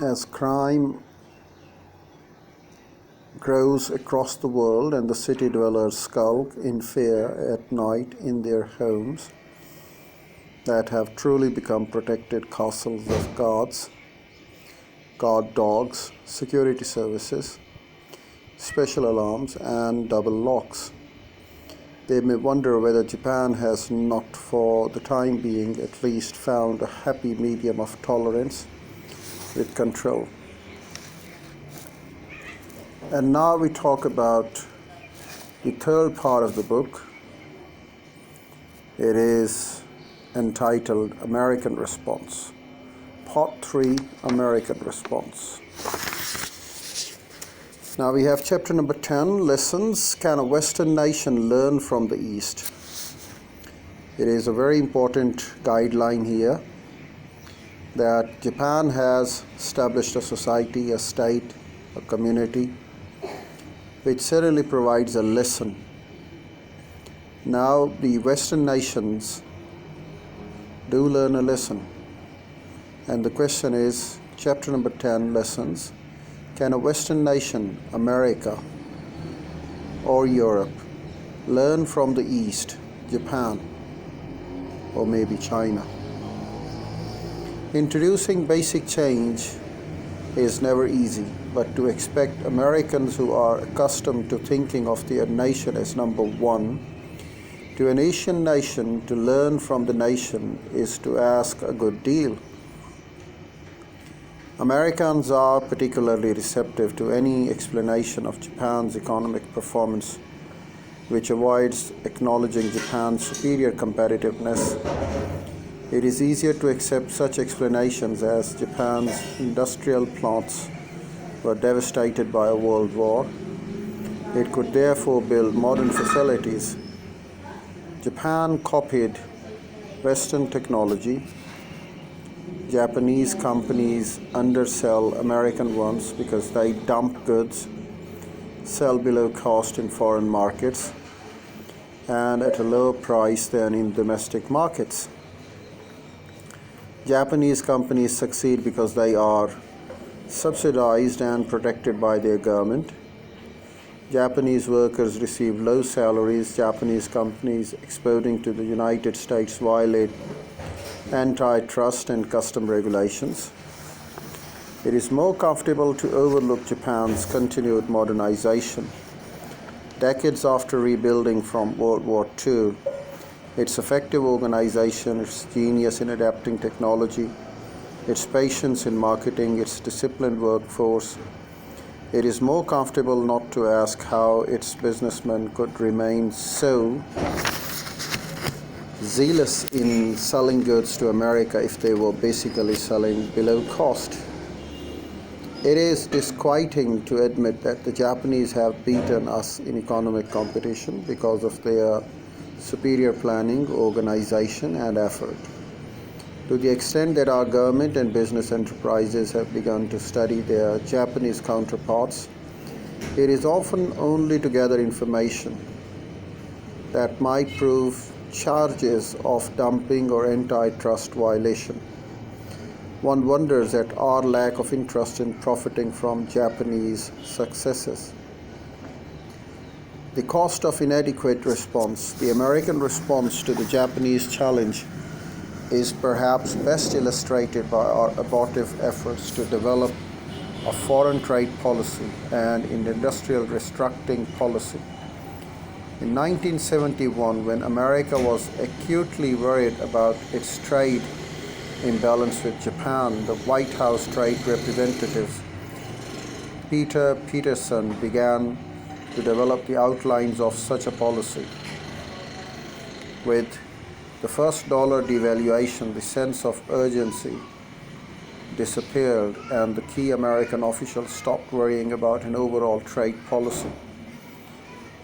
As crime grows across the world and the city dwellers skulk in fear at night in their homes that have truly become protected castles of guards, guard dogs, security services, special alarms, and double locks. They may wonder whether Japan has not, for the time being at least, found a happy medium of tolerance with control. And now we talk about the third part of the book. It is entitled American Response. Part 3, American Response. Now we have chapter number 10, Lessons Can a Western Nation Learn from the East? It is a very important guideline here that Japan has established a society, a state, a community, which certainly provides a lesson. Now the Western nations do learn a lesson. And the question is, chapter number 10, Lessons. Can a Western nation, America or Europe, learn from the East, Japan, or maybe China? Introducing basic change is never easy, but to expect Americans who are accustomed to thinking of their nation as number one, to an Asian nation to learn from the nation is to ask a good deal. Americans are particularly receptive to any explanation of Japan's economic performance, which avoids acknowledging Japan's superior competitiveness. It is easier to accept such explanations as Japan's industrial plants were devastated by a world war. It could therefore build modern facilities. Japan copied Western technology. Japanese companies undersell American ones because they dump goods, sell below cost in foreign markets, and at a lower price than in domestic markets. Japanese companies succeed because they are subsidized and protected by their government. Japanese workers receive low salaries. Japanese companies exporting to the United States violate antitrust and custom regulations. It is more comfortable to overlook Japan's continued modernization. Decades after rebuilding from World War II, its effective organization, its genius in adapting technology, its patience in marketing, its disciplined workforce, it is more comfortable not to ask how its businessmen could remain so zealous in selling goods to America if they were basically selling below cost. It is disquieting to admit that the Japanese have beaten us in economic competition because of their superior planning, organization, and effort. To the extent that our government and business enterprises have begun to study their Japanese counterparts, it is often only to gather information that might prove charges of dumping or antitrust violation. One wonders at our lack of interest in profiting from Japanese successes. The cost of inadequate response. The American response to the Japanese challenge is perhaps best illustrated by our abortive efforts to develop a foreign trade policy and an industrial restructuring policy. In 1971, when America was acutely worried about its trade imbalance with Japan, the White House Trade Representative Peter Peterson began to develop the outlines of such a policy. With the first dollar devaluation, the sense of urgency disappeared, and the key American officials stopped worrying about an overall trade policy.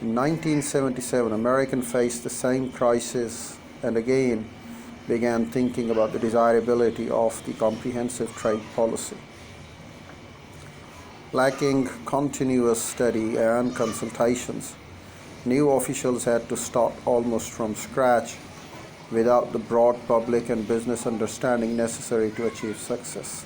In 1977, America faced the same crisis and again began thinking about the desirability of the comprehensive trade policy. Lacking continuous study and consultations, new officials had to start almost from scratch without the broad public and business understanding necessary to achieve success.